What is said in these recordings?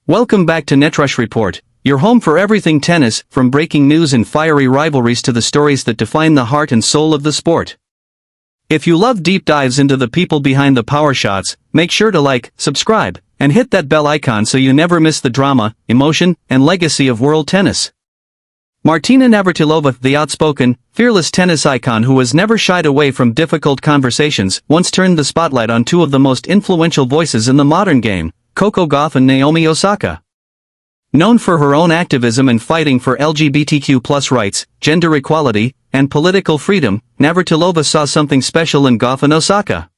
Welcome back to Netrush Report, your home for everything tennis, from breaking news and fiery rivalries to the stories that define the heart and soul of the sport. If you love deep dives into the people behind the power shots, make sure to like, subscribe, and hit that bell icon so you never miss the drama, emotion, and legacy of world tennis. Martina Navratilova, the outspoken, fearless tennis icon who has never shied away from difficult conversations, once turned the spotlight on two of the most influential voices in the modern game, Coco Gauff and Naomi Osaka. Known for her own activism and fighting for LGBTQ+ rights, gender equality, and political freedom, Navratilova saw something special in Gauff and Osaka.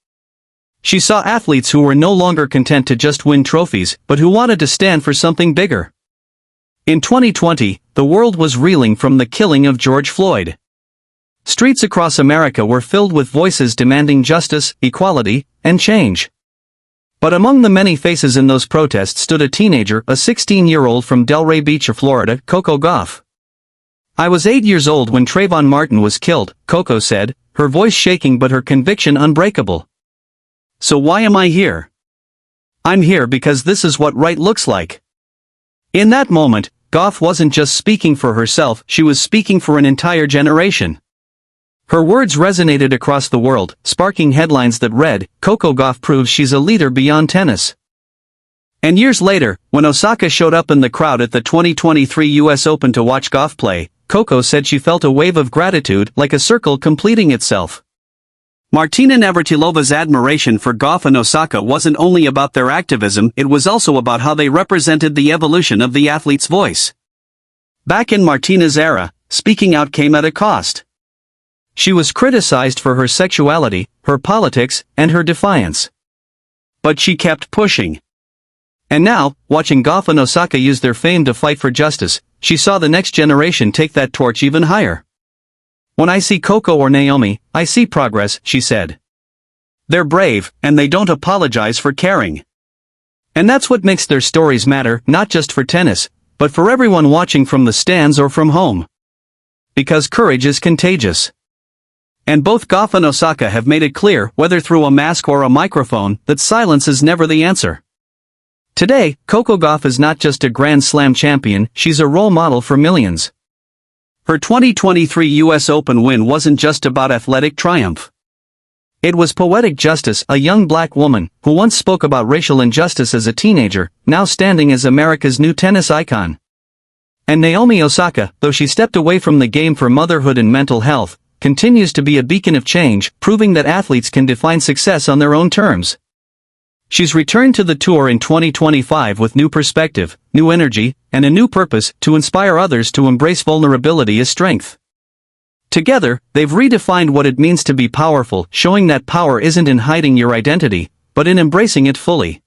She saw athletes who were no longer content to just win trophies, but who wanted to stand for something bigger. In 2020, the world was reeling from the killing of George Floyd. Streets across America were filled with voices demanding justice, equality, and change. But among the many faces in those protests stood a teenager, a 16-year-old from Delray Beach, Florida, Coco Gauff. "I was 8 years old when Trayvon Martin was killed," Coco said, her voice shaking but her conviction unbreakable. "So why am I here? I'm here because this is what right looks like." In that moment, Gauff wasn't just speaking for herself, she was speaking for an entire generation. Her words resonated across the world, sparking headlines that read, "Coco Gauff proves she's a leader beyond tennis." And years later, when Osaka showed up in the crowd at the 2023 US Open to watch Gauff play, Coco said she felt a wave of gratitude, like a circle completing itself. Martina Navratilova's admiration for Gauff and Osaka wasn't only about their activism, it was also about how they represented the evolution of the athlete's voice. Back in Martina's era, speaking out came at a cost. She was criticized for her sexuality, her politics, and her defiance. But she kept pushing. And now, watching Gauff and Osaka use their fame to fight for justice, she saw the next generation take that torch even higher. "When I see Coco or Naomi, I see progress," she said. "They're brave, and they don't apologize for caring. And that's what makes their stories matter, not just for tennis, but for everyone watching from the stands or from home. Because courage is contagious." And both Gauff and Osaka have made it clear, whether through a mask or a microphone, that silence is never the answer. Today, Coco Gauff is not just a Grand Slam champion, she's a role model for millions. Her 2023 US Open win wasn't just about athletic triumph. It was poetic justice, a young black woman, who once spoke about racial injustice as a teenager, now standing as America's new tennis icon. And Naomi Osaka, though she stepped away from the game for motherhood and mental health, continues to be a beacon of change, proving that athletes can define success on their own terms. She's returned to the tour in 2025 with new perspective, new energy, and a new purpose, to inspire others to embrace vulnerability as strength. Together, they've redefined what it means to be powerful, showing that power isn't in hiding your identity, but in embracing it fully.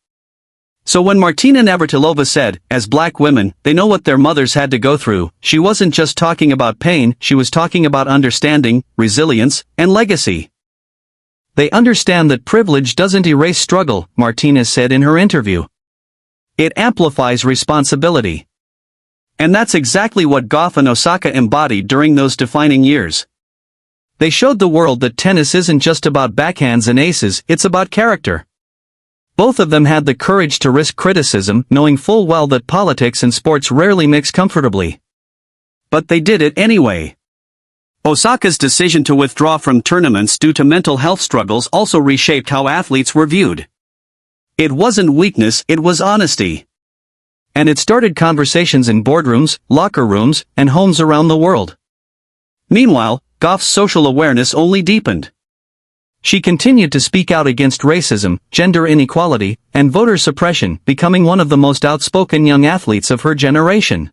So when Martina Navratilova said, "As black women, they know what their mothers had to go through," she wasn't just talking about pain, she was talking about understanding, resilience, and legacy. "They understand that privilege doesn't erase struggle," Martina said in her interview. "It amplifies responsibility." And that's exactly what Gauff and Osaka embodied during those defining years. They showed the world that tennis isn't just about backhands and aces, it's about character. Both of them had the courage to risk criticism, knowing full well that politics and sports rarely mix comfortably. But they did it anyway. Osaka's decision to withdraw from tournaments due to mental health struggles also reshaped how athletes were viewed. It wasn't weakness, it was honesty. And it started conversations in boardrooms, locker rooms, and homes around the world. Meanwhile, Gauff's social awareness only deepened. She continued to speak out against racism, gender inequality, and voter suppression, becoming one of the most outspoken young athletes of her generation.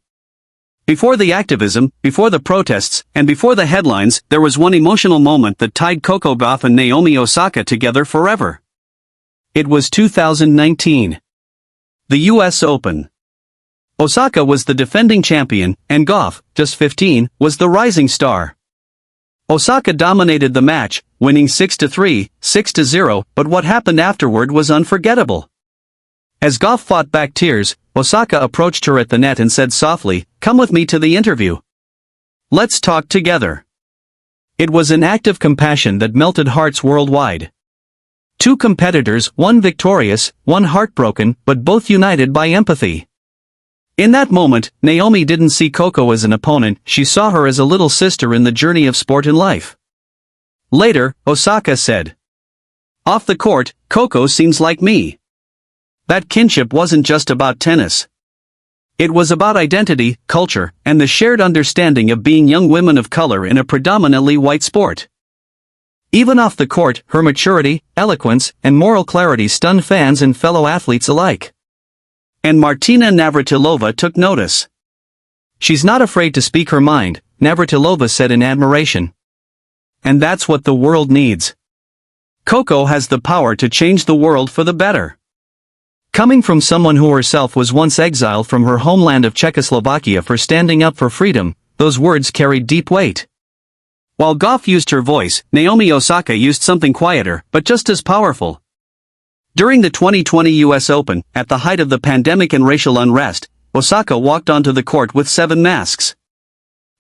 Before the activism, before the protests, and before the headlines, there was one emotional moment that tied Coco Gauff and Naomi Osaka together forever. It was 2019. The US Open. Osaka was the defending champion, and Gauff, just 15, was the rising star. Osaka dominated the match, winning 6-3, 6-0, but what happened afterward was unforgettable. As Gauff fought back tears, Osaka approached her at the net and said softly, "Come with me to the interview. Let's talk together." It was an act of compassion that melted hearts worldwide. Two competitors, one victorious, one heartbroken, but both united by empathy. In that moment, Naomi didn't see Coco as an opponent, she saw her as a little sister in the journey of sport and life. Later, Osaka said, "Off the court, Coco seems like me." That kinship wasn't just about tennis. It was about identity, culture, and the shared understanding of being young women of color in a predominantly white sport. Even off the court, her maturity, eloquence, and moral clarity stunned fans and fellow athletes alike. And Martina Navratilova took notice. "She's not afraid to speak her mind," Navratilova said in admiration. "And that's what the world needs. Coco has the power to change the world for the better." Coming from someone who herself was once exiled from her homeland of Czechoslovakia for standing up for freedom, those words carried deep weight. While Gauff used her voice, Naomi Osaka used something quieter, but just as powerful. During the 2020 US Open, at the height of the pandemic and racial unrest, Osaka walked onto the court with 7 masks.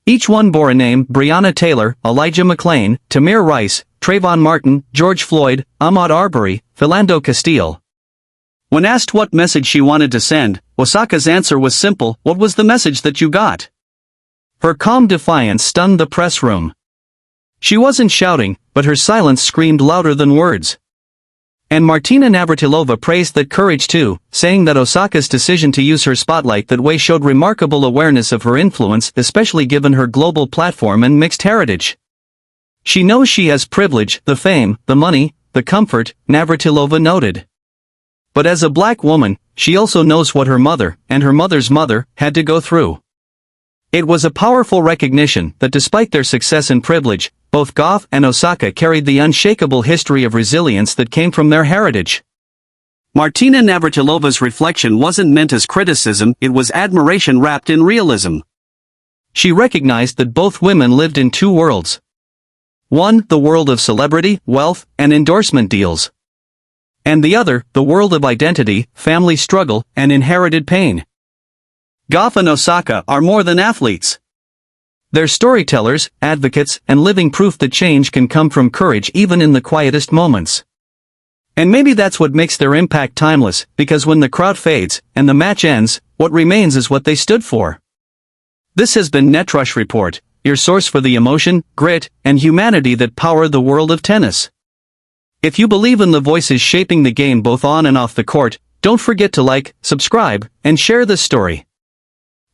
Each one bore a name: Breonna Taylor, Elijah McClain, Tamir Rice, Trayvon Martin, George Floyd, Ahmaud Arbery, Philando Castile. When asked what message she wanted to send, Osaka's answer was simple: "What was the message that you got?" Her calm defiance stunned the press room. She wasn't shouting, but her silence screamed louder than words. And Martina Navratilova praised that courage too, saying that Osaka's decision to use her spotlight that way showed remarkable awareness of her influence, especially given her global platform and mixed heritage. "She knows she has privilege, the fame, the money, the comfort," Navratilova noted. "But as a black woman, she also knows what her mother, and her mother's mother, had to go through." It was a powerful recognition that despite their success and privilege, both Gauff and Osaka carried the unshakable history of resilience that came from their heritage. Martina Navratilova's reflection wasn't meant as criticism, it was admiration wrapped in realism. She recognized that both women lived in 2 worlds. One, the world of celebrity, wealth, and endorsement deals. And the other, the world of identity, family struggle, and inherited pain. Gauff and Osaka are more than athletes. They're storytellers, advocates, and living proof that change can come from courage even in the quietest moments. And maybe that's what makes their impact timeless, because when the crowd fades, and the match ends, what remains is what they stood for. This has been NetRush Report, your source for the emotion, grit, and humanity that power the world of tennis. If you believe in the voices shaping the game both on and off the court, don't forget to like, subscribe, and share this story.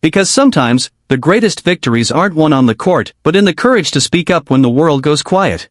Because sometimes, the greatest victories aren't won on the court, but in the courage to speak up when the world goes quiet.